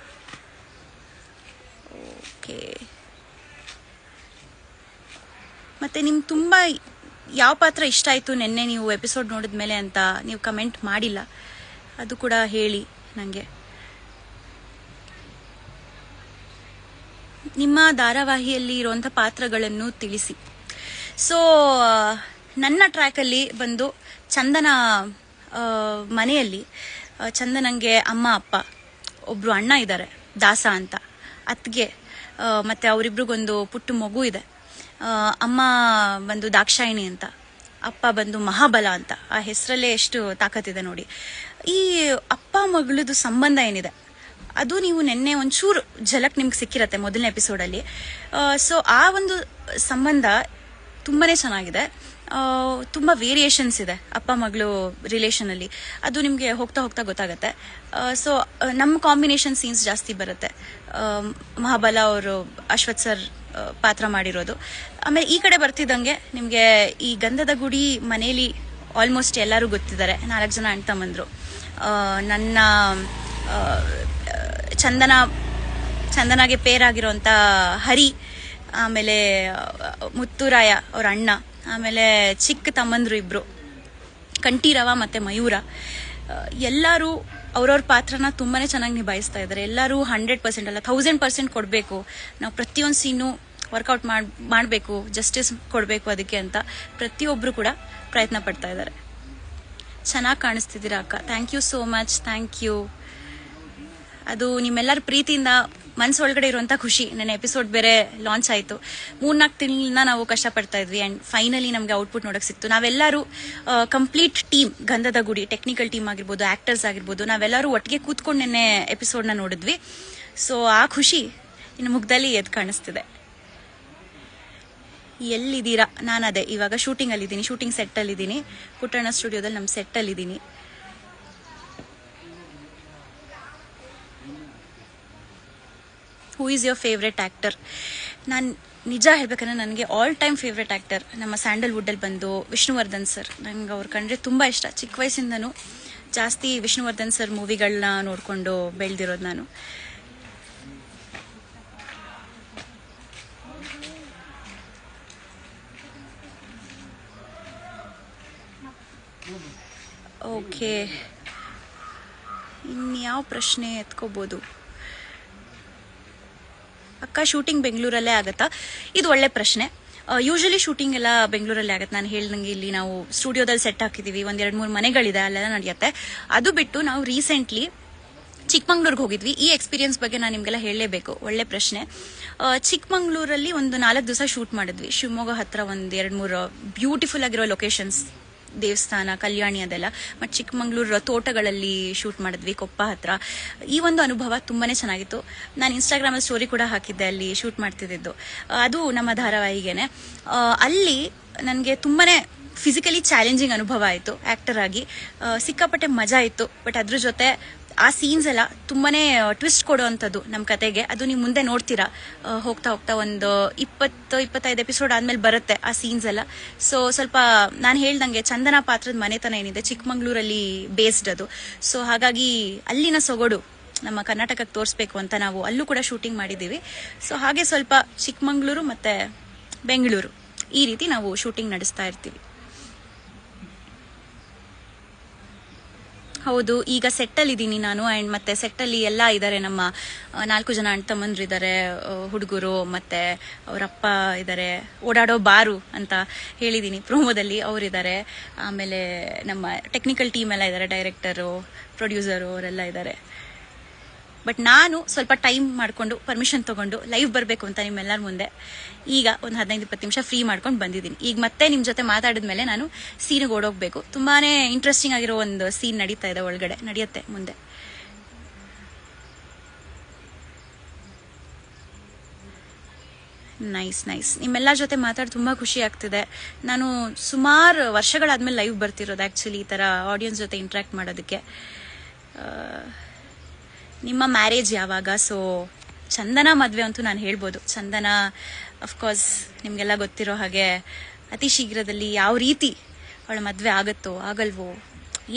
ಓಕೆ, ಮತ್ತು ನಿಮ್ಗೆ ತುಂಬ ಯಾವ ಪಾತ್ರ ಇಷ್ಟ ಆಯಿತು ನಿನ್ನೆ ನೀವು ಎಪಿಸೋಡ್ ನೋಡಿದ್ಮೇಲೆ ಅಂತ ನೀವು ಕಮೆಂಟ್ ಮಾಡಿಲ್ಲ, ಅದು ಕೂಡ ಹೇಳಿ ನನಗೆ. ನಿಮ್ಮ ಧಾರಾವಾಹಿಯಲ್ಲಿ ಇರುವಂಥ ಪಾತ್ರಗಳನ್ನು ತಿಳಿಸಿ. ಸೊ ನನ್ನ ಟ್ರ್ಯಾಕಲ್ಲಿ ಬಂದು ಚಂದನ ಮನೆಯಲ್ಲಿ ಚಂದನಂಗೆ ಅಮ್ಮ ಅಪ್ಪ, ಒಬ್ಬರು ಅಣ್ಣ ಇದ್ದಾರೆ ದಾಸ ಅಂತ, ಅತ್ತಿಗೆ, ಮತ್ತು ಅವರಿಬ್ರಿಗೊಂದು ಪುಟ್ಟ ಮಗು ಇದೆ. ಅಮ್ಮ ಬಂದು ದಾಕ್ಷಾಯಿಣಿ ಅಂತ, ಅಪ್ಪ ಬಂದು ಮಹಾಬಲ ಅಂತ. ಆ ಹೆಸರಲ್ಲೇ ಎಷ್ಟು ತಾಕತ್ತಿದೆ ನೋಡಿ. ಈ ಅಪ್ಪ ಮಗಳದು ಸಂಬಂಧ ಏನಿದೆ ಅದು ನೀವು ನಿನ್ನೆ ಒಂಚೂರು ಝಲಕ್ ನಿಮ್ಗೆ ಸಿಕ್ಕಿರತ್ತೆ ಮೊದಲನೇ ಎಪಿಸೋಡಲ್ಲಿ. ಸೊ ಆ ಒಂದು ಸಂಬಂಧ ತುಂಬಾ ಚೆನ್ನಾಗಿದೆ. ತುಂಬ ವೇರಿಯೇಷನ್ಸ್ ಇದೆ ಅಪ್ಪ ಮಗಳು ರಿಲೇಷನಲ್ಲಿ, ಅದು ನಿಮಗೆ ಹೋಗ್ತಾ ಹೋಗ್ತಾ ಗೊತ್ತಾಗುತ್ತೆ. ಸೊ ನಮ್ಮ ಕಾಂಬಿನೇಷನ್ ಸೀನ್ಸ್ ಜಾಸ್ತಿ ಬರುತ್ತೆ. ಮಹಾಬಲ ಅವರು ಅಶ್ವಥ್ ಸರ್ ಪಾತ್ರ ಮಾಡಿರೋದು. ಆಮೇಲೆ ಈ ಕಡೆ ಬರ್ತಿದ್ದಂಗೆ ನಿಮಗೆ ಈ ಗಂಧದ ಗುಡಿ ಮನೇಲಿ ಆಲ್ಮೋಸ್ಟ್ ಎಲ್ಲರೂ ಗೊತ್ತಿದ್ದಾರೆ. 4 ಜನ ಅಣ್ಣ ತಮ್ಮಂದ್ರು. ನನ್ನ ಚಂದನಾಗೆ ಪೇರ್ ಆಗಿರೋಂಥ ಹರಿ, ಆಮೇಲೆ ಮುತ್ತುರಾಯ ಅವ್ರ ಅಣ್ಣ, ಆಮೇಲೆ ಚಿಕ್ಕ ತಮ್ಮಂದ್ರು ಇಬ್ರು ಕಂಠೀರವ ಮತ್ತು ಮಯೂರ. ಎಲ್ಲರೂ ಅವ್ರವ್ರ ಪಾತ್ರನ ತುಂಬಾ ಚೆನ್ನಾಗಿ ನಿಭಾಯಿಸ್ತಾ ಇದ್ದಾರೆ. ಎಲ್ಲರೂ 100% ಅಲ್ಲ 1000% ಕೊಡಬೇಕು. ನಾವು ಪ್ರತಿಯೊಂದು ಸೀನು ವರ್ಕೌಟ್ ಮಾಡಬೇಕು, ಜಸ್ಟಿಸ್ ಕೊಡಬೇಕು ಅದಕ್ಕೆ ಅಂತ ಪ್ರತಿಯೊಬ್ಬರು ಕೂಡ ಪ್ರಯತ್ನ ಪಡ್ತಾ ಇದ್ದಾರೆ. ಚೆನ್ನಾಗಿ ಕಾಣಿಸ್ತಿದ್ದೀರಾ ಅಕ್ಕ, thank you so much, thank you. ಅದು ನಿಮ್ಮೆಲ್ಲರ ಪ್ರೀತಿಯಿಂದ ಮನಸ್ಸೊಳಗಡೆ ಇರುವಂಥ ಖುಷಿ. ನನ್ನ ಎಪಿಸೋಡ್ ಬೇರೆ ಲಾಂಚ್ ಆಯಿತು, 3-4 ತಿಂಗಳಿಂದ ನಾವು ಕಷ್ಟಪಡ್ತಾ ಇದ್ವಿ ಆ್ಯಂಡ್ ಫೈನಲಿ ನಮಗೆ ಔಟ್ಪುಟ್ ನೋಡೋಕೆ ಸಿಕ್ತು. ನಾವೆಲ್ಲರೂ ಕಂಪ್ಲೀಟ್ ಟೀಮ್, ಗಂಧದ ಗುಡಿ ಟೆಕ್ನಿಕಲ್ ಟೀಮ್ ಆಗಿರ್ಬೋದು, ಆ್ಯಕ್ಟರ್ಸ್ ಆಗಿರ್ಬೋದು, ನಾವೆಲ್ಲರೂ ಒಟ್ಟಿಗೆ ಕೂತ್ಕೊಂಡು ನೆನ್ನೆ ಎಪಿಸೋಡ್ನ ನೋಡಿದ್ವಿ. ಸೊ ಆ ಖುಷಿ ಇನ್ನು ಮುಖದಲ್ಲಿ ಎದ್ದು ಕಾಣಿಸ್ತಿದೆ. ಎಲ್ಲಿದ್ದೀರಾ? ನಾನು ಅದೇ ಇವಾಗ ಶೂಟಿಂಗಲ್ಲಿದ್ದೀನಿ, ಶೂಟಿಂಗ್ ಸೆಟ್ಟಲ್ಲಿದ್ದೀನಿ, ಪುಟ್ಟಣ್ಣ ಸ್ಟುಡಿಯೋದಲ್ಲಿ ನಮ್ಮ ಸೆಟ್ಟಲ್ಲಿದ್ದೀನಿ. Who is your favourite actor? ನಾನು ನಿಜ ಹೇಳ್ಬೇಕಂದ್ರೆ ನನಗೆ ಆಲ್ ಟೈಮ್ ಫೇವ್ರೆಟ್ ಆ್ಯಕ್ಟರ್ ನಮ್ಮ ಸ್ಯಾಂಡಲ್ವುಡ್ಡಲ್ಲಿ ಬಂದು ವಿಷ್ಣುವರ್ಧನ್ ಸರ್. ನಂಗೆ ಅವ್ರು ಕಂಡ್ರೆ ತುಂಬ ಇಷ್ಟ. ಚಿಕ್ಕ ವಯಸ್ಸಿಂದನೂ ಜಾಸ್ತಿ ವಿಷ್ಣುವರ್ಧನ್ ಸರ್ ಮೂವಿಗಳನ್ನ ನೋಡಿಕೊಂಡು ಬೆಳೆದಿರೋದು ನಾನು. ಓಕೆ, ಇನ್ಯಾವ ಪ್ರಶ್ನೆ ಎತ್ಕೋಬೋದು? ಅಕ್ಕ ಶೂಟಿಂಗ್ ಬೆಂಗಳೂರಲ್ಲೇ ಆಗುತ್ತಾ? ಇದು ಒಳ್ಳೆ ಪ್ರಶ್ನೆ. ಯೂಶಲಿ ಶೂಟಿಂಗ್ ಎಲ್ಲ ಬೆಂಗಳೂರಲ್ಲೇ ಆಗುತ್ತೆ. ನಾನು ಹೇಳ್ದಂಗೆ ಇಲ್ಲಿ ನಾವು ಸ್ಟುಡಿಯೋದಲ್ಲಿ ಸೆಟ್ ಹಾಕಿದ್ದೀವಿ, 1-2-3 ಮನೆಗಳಿದೆ, ಅಲ್ಲೆಲ್ಲ ನಡೆಯುತ್ತೆ. ಅದು ಬಿಟ್ಟು ನಾವು ರೀಸೆಂಟ್ಲಿ ಚಿಕ್ಕಮಂಗ್ಳೂರ್ಗೆ ಹೋಗಿದ್ವಿ. ಈ ಎಕ್ಸ್ಪೀರಿಯನ್ಸ್ ಬಗ್ಗೆ ನಾನು ನಿಮಗೆಲ್ಲ ಹೇಳಲೇಬೇಕು. ಒಳ್ಳೆ ಪ್ರಶ್ನೆ. ಚಿಕ್ಕಮಂಗ್ಳೂರಲ್ಲಿ ಒಂದು 4 ದಿವಸ ಶೂಟ್ ಮಾಡಿದ್ವಿ. ಶಿವಮೊಗ್ಗ ಹತ್ರ 1-2-3 ಬ್ಯೂಟಿಫುಲ್ ಆಗಿರೋ ಲೊಕೇಶನ್ಸ್, ದೇವಸ್ಥಾನ, ಕಲ್ಯಾಣಿ ಅದೆಲ್ಲ. ಮತ್ತು ಚಿಕ್ಕಮಂಗ್ಳೂರು ತೋಟಗಳಲ್ಲಿ ಶೂಟ್ ಮಾಡಿದ್ವಿ, ಕೊಪ್ಪ ಹತ್ರ. ಈ ಒಂದು ಅನುಭವ ತುಂಬಾ ಚೆನ್ನಾಗಿತ್ತು. ನಾನು ಇನ್ಸ್ಟಾಗ್ರಾಮಲ್ಲಿ ಸ್ಟೋರಿ ಕೂಡ ಹಾಕಿದ್ದೆ ಅಲ್ಲಿ ಶೂಟ್ ಮಾಡ್ತಿದ್ದು. ಅದು ನಮ್ಮ ಧಾರಾವಾಹಿಗೇನೆ. ಅಲ್ಲಿ ನನಗೆ ತುಂಬಾ ಫಿಸಿಕಲಿ ಚಾಲೆಂಜಿಂಗ್ ಅನುಭವ ಆಯಿತು ಆ್ಯಕ್ಟರ್ ಆಗಿ. ಸಿಕ್ಕಾಪಟ್ಟೆ ಮಜಾ ಇತ್ತು. ಬಟ್ ಅದ್ರ ಜೊತೆ ಆ ಸೀನ್ಸ್ ಎಲ್ಲ ತುಂಬಾ ಟ್ವಿಸ್ಟ್ ಕೊಡುವಂಥದ್ದು ನಮ್ಮ ಕತೆಗೆ. ಅದು ನೀವು ಮುಂದೆ ನೋಡ್ತೀರಾ, ಹೋಗ್ತಾ ಹೋಗ್ತಾ ಒಂದು 20-25 ಎಪಿಸೋಡ್ ಆದಮೇಲೆ ಬರುತ್ತೆ ಆ ಸೀನ್ಸ್ ಎಲ್ಲ. ಸೊ ಸ್ವಲ್ಪ ನಾನು ಹೇಳ್ದಂಗೆ ಚಂದನ ಪಾತ್ರದ ಮನೆತನ ಏನಿದೆ ಚಿಕ್ಕಮಂಗ್ಳೂರಲ್ಲಿ ಬೇಸ್ಡ್ ಅದು. ಸೊ ಹಾಗಾಗಿ ಅಲ್ಲಿನ ಸೊಗಡು ನಮ್ಮ ಕರ್ನಾಟಕಕ್ಕೆ ತೋರಿಸ್ಬೇಕು ಅಂತ ನಾವು ಅಲ್ಲೂ ಕೂಡ ಶೂಟಿಂಗ್ ಮಾಡಿದ್ದೀವಿ. ಸೊ ಹಾಗೆ ಸ್ವಲ್ಪ ಚಿಕ್ಕಮಂಗ್ಳೂರು ಮತ್ತು ಬೆಂಗಳೂರು ಈ ರೀತಿ ನಾವು ಶೂಟಿಂಗ್ ನಡೆಸ್ತಾ ಇರ್ತೀವಿ. ಹೌದು, ಈಗ ಸೆಟ್ಟಲ್ಲಿದ್ದೀನಿ ನಾನು. ಆ್ಯಂಡ್ ಮತ್ತೆ ಸೆಟ್ಟಲ್ಲಿ ಎಲ್ಲ ಇದ್ದಾರೆ, ನಮ್ಮ 4 ಜನ ಅಣ್ಣ ತಮ್ಮಂದ್ರು ಇದ್ದಾರೆ, ಹುಡುಗರು, ಮತ್ತು ಅವರಪ್ಪ ಇದ್ದಾರೆ. ಓಡಾಡೋ ಬಾರು ಅಂತ ಹೇಳಿದ್ದೀನಿ ಪ್ರೋಮೋದಲ್ಲಿ, ಅವರಿದ್ದಾರೆ. ಆಮೇಲೆ ನಮ್ಮ ಟೆಕ್ನಿಕಲ್ ಟೀಮ್ ಎಲ್ಲ ಇದ್ದಾರೆ, ಡೈರೆಕ್ಟರು, ಪ್ರೊಡ್ಯೂಸರು ಅವರೆಲ್ಲ ಇದ್ದಾರೆ. ಬಟ್ ನಾನು ಸ್ವಲ್ಪ ಟೈಮ್ ಮಾಡಿಕೊಂಡು ಪರ್ಮಿಷನ್ ತೊಗೊಂಡು ಲೈವ್ ಬರಬೇಕು ಅಂತ ನಿಮ್ಮೆಲ್ಲರ ಮುಂದೆ ಈಗ ಒಂದು 15-20 ನಿಮಿಷ ಫ್ರೀ ಮಾಡ್ಕೊಂಡು ಬಂದಿದ್ದೀನಿ. ಈಗ ಮತ್ತೆ ನಿಮ್ಮ ಜೊತೆ ಮಾತಾಡಿದ್ಮೇಲೆ ನಾನು ಸೀನಿಗೆ ಓಡೋಗ್ಬೇಕು. ತುಂಬಾ ಇಂಟ್ರೆಸ್ಟಿಂಗ್ ಆಗಿರೋ ಒಂದು ಸೀನ್ ನಡೀತಾ ಇದೆ ಒಳಗಡೆ, ನಡೆಯುತ್ತೆ ಮುಂದೆ. Nice nice. ನಿಮ್ಮೆಲ್ಲ ಜೊತೆ ಮಾತಾಡಿ ತುಂಬ ಖುಷಿ ಆಗ್ತಿದೆ. ನಾನು ಸುಮಾರು ವರ್ಷಗಳಾದ್ಮೇಲೆ ಲೈವ್ ಬರ್ತಿರೋದು ಆ್ಯಕ್ಚುಲಿ, ಈ ಥರ ಆಡಿಯನ್ಸ್ ಜೊತೆ ಇಂಟ್ರ್ಯಾಕ್ಟ್ ಮಾಡೋದಕ್ಕೆ. ನಿಮ್ಮ ಮ್ಯಾರೇಜ್ ಯಾವಾಗ? ಸೊ ಚಂದನ ಮದುವೆ ಅಂತೂ ನಾನು ಹೇಳ್ಬೋದು. ಚಂದನ ಅಫ್ಕೋರ್ಸ್ ನಿಮಗೆಲ್ಲ ಗೊತ್ತಿರೋ ಹಾಗೆ ಅತಿ ಶೀಘ್ರದಲ್ಲಿ ಯಾವ ರೀತಿ ಅವಳ ಮದುವೆ ಆಗುತ್ತೋ ಆಗಲ್ವೋ,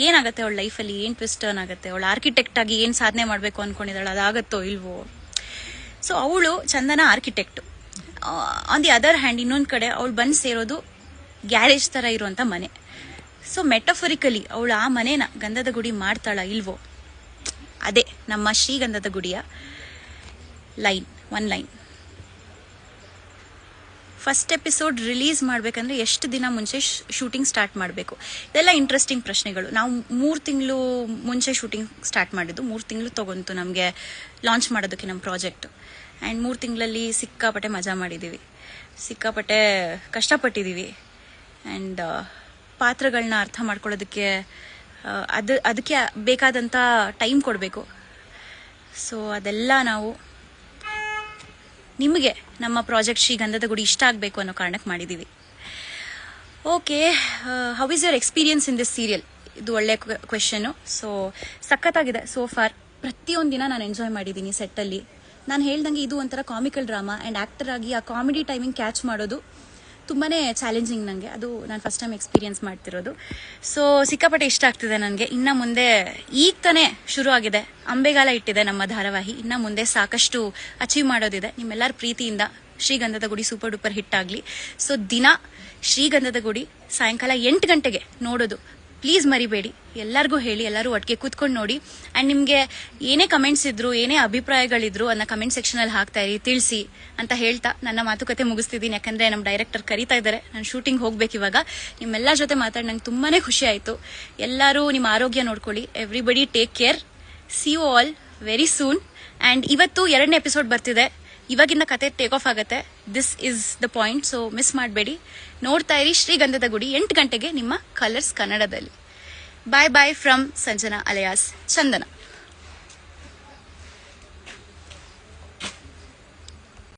ಏನಾಗುತ್ತೆ ಅವಳ ಲೈಫಲ್ಲಿ, ಏನು ಟ್ವಿಸ್ಟ್ ಟರ್ನ್ ಆಗುತ್ತೆ, ಅವಳು ಆರ್ಕಿಟೆಕ್ಟ್ ಆಗಿ ಏನು ಸಾಧನೆ ಮಾಡಬೇಕು ಅಂದ್ಕೊಂಡಿದ್ದಾಳೆ, ಅದಾಗತ್ತೋ ಇಲ್ವೋ. ಸೊ ಅವಳು Chandana architect. On the other hand ಇನ್ನೊಂದು ಕಡೆ ಅವಳು ಬಂದು ಸೇರೋದು ಗ್ಯಾರೇಜ್ ಥರ ಇರುವಂಥ ಮನೆ. ಸೊ ಮೆಟಫರಿಕಲಿ ಅವಳು ಆ ಮನೇನ ಗಂಧದ ಗುಡಿ ಮಾಡ್ತಾಳ ಇಲ್ವೋ, ಅದೇ ನಮ್ಮ ಶ್ರೀಗಂಧದ ಗುಡಿಯ one line. First episode release ಮಾಡಬೇಕಂದ್ರೆ ಎಷ್ಟು ದಿನ ಮುಂಚೆ ಶೂಟಿಂಗ್ ಸ್ಟಾರ್ಟ್ ಮಾಡಬೇಕು? ಇದೆಲ್ಲ ಇಂಟ್ರೆಸ್ಟಿಂಗ್ ಪ್ರಶ್ನೆಗಳು. ನಾವು 3 ತಿಂಗಳು ಮುಂಚೆ ಶೂಟಿಂಗ್ ಸ್ಟಾರ್ಟ್ ಮಾಡಿದ್ದು. 3 ತಿಂಗಳು ತೊಗೊಂತು ನಮಗೆ ಲಾಂಚ್ ಮಾಡೋದಕ್ಕೆ ನಮ್ಮ ಪ್ರಾಜೆಕ್ಟು. ಆ್ಯಂಡ್ 3 ತಿಂಗಳಲ್ಲಿ ಸಿಕ್ಕಾಪಟ್ಟೆ ಮಜಾ ಮಾಡಿದ್ದೀವಿ, ಸಿಕ್ಕಾಪಟ್ಟೆ ಕಷ್ಟಪಟ್ಟಿದ್ದೀವಿ. ಆ್ಯಂಡ್ ಪಾತ್ರಗಳನ್ನ ಅರ್ಥ ಮಾಡ್ಕೊಳ್ಳೋದಕ್ಕೆ ಅದಕ್ಕೆ ಬೇಕಾದಂಥ ಟೈಮ್ ಕೊಡಬೇಕು. ಸೊ ಅದೆಲ್ಲ ನಾವು ನಿಮಗೆ ನಮ್ಮ ಪ್ರಾಜೆಕ್ಟ್ ಶ್ರೀಗಂಧದ ಗುಡಿ ಇಷ್ಟ ಆಗಬೇಕು ಅನ್ನೋ ಕಾರಣಕ್ಕೆ ಮಾಡಿದ್ದೀವಿ. Okay, how is your experience in this serial? ಇದು ಒಳ್ಳೆ ಕ್ವೆಶನು. ಸೊ ಸಖತ್ತಾಗಿದೆ ಸೋ ಫಾರ್. ಪ್ರತಿಯೊಂದು ದಿನ ನಾನು ಎಂಜಾಯ್ ಮಾಡಿದ್ದೀನಿ ಸೆಟ್ಟಲ್ಲಿ. ನಾನು ಹೇಳ್ದಂಗೆ ಇದು ಒಂಥರ ಕಾಮಿಕಲ್ ಡ್ರಾಮಾ ಆ್ಯಂಡ್ ಆ್ಯಕ್ಟರ್ ಆಗಿ ಆ ಕಾಮಿಡಿ ಟೈಮಿಂಗ್ ಕ್ಯಾಚ್ ಮಾಡೋದು ತುಂಬಾ ಚಾಲೆಂಜಿಂಗ್ ನನಗೆ. ಅದು ನಾನು ಫಸ್ಟ್ ಟೈಮ್ ಎಕ್ಸ್ಪೀರಿಯನ್ಸ್ ಮಾಡ್ತಿರೋದು. ಸೊ ಸಿಕ್ಕಾಪಟ್ಟೆ ಇಷ್ಟ ಆಗ್ತಿದೆ ನನಗೆ. ಇನ್ನು ಮುಂದೆ ಈಗ ತಾನೇ ಶುರು ಆಗಿದೆ, ಅಂಬೆಗಾಲ ಇಟ್ಟಿದೆ ನಮ್ಮ ಧಾರಾವಾಹಿ. ಇನ್ನು ಮುಂದೆ ಸಾಕಷ್ಟು ಅಚೀವ್ ಮಾಡೋದಿದೆ. ನಿಮ್ಮೆಲ್ಲರ ಪ್ರೀತಿಯಿಂದ ಶ್ರೀಗಂಧದ ಗುಡಿ ಸೂಪರ್ ಡೂಪರ್ ಹಿಟ್ ಆಗಲಿ. ಸೊ ದಿನ ಶ್ರೀಗಂಧದ ಗುಡಿ ಸಾಯಂಕಾಲ 8 ಗಂಟೆಗೆ ನೋಡೋದು ಪ್ಲೀಸ್ ಮರಿಬೇಡಿ. ಎಲ್ಲರಿಗೂ ಹೇಳಿ, ಎಲ್ಲರೂ ಒಟ್ಟಿಗೆ ಕೂತ್ಕೊಂಡು ನೋಡಿ. ಆ್ಯಂಡ್ ನಿಮಗೆ ಏನೇ ಕಮೆಂಟ್ಸ್ ಇದ್ರು, ಏನೇ ಅಭಿಪ್ರಾಯಗಳಿದ್ರು ಅದನ್ನ ಕಮೆಂಟ್ ಸೆಕ್ಷನಲ್ಲಿ ಹಾಕ್ತಾ ಇರಿ, ತಿಳಿಸಿ ಅಂತ ಹೇಳ್ತಾ ನನ್ನ ಮಾತುಕತೆ ಮುಗಿಸ್ತಿದ್ದೀನಿ. ಯಾಕಂದ್ರೆ ನಮ್ಮ ಡೈರೆಕ್ಟರ್ ಕರೀತಾ ಇದ್ದಾರೆ, ನಾನು ಶೂಟಿಂಗ್ ಹೋಗ್ಬೇಕು ಇವಾಗ. ನಿಮ್ಮೆಲ್ಲರ ಜೊತೆ ಮಾತಾಡಿ ನಂಗೆ ತುಂಬಾನೇ ಖುಷಿ ಆಯಿತು. ಎಲ್ಲರೂ ನಿಮ್ಮ ಆರೋಗ್ಯ ನೋಡ್ಕೊಳ್ಳಿ. Everybody take care. See you all very soon. And ಇವತ್ತು 2ನೇ ಎಪಿಸೋಡ್ ಬರ್ತಿದೆ. ಇವಾಗಿಂದ ಕತೆ ಟೇಕ್ ಆಫ್ ಆಗುತ್ತೆ. This is the point. So miss ಮಾಡಬೇಡಿ. ನೋಡ್ತಾ ಇರಿ ಶ್ರೀಗಂಧದ ಗುಡಿ 8 ಗಂಟೆಗೆ ನಿಮ್ಮ ಕಲರ್ಸ್ ಕನ್ನಡದಲ್ಲಿ. ಬಾಯ್ ಬಾಯ್ ಫ್ರಮ್ ಸಂಜನಾ ಅಲಿಯಾಸ್ ಚಂದನ.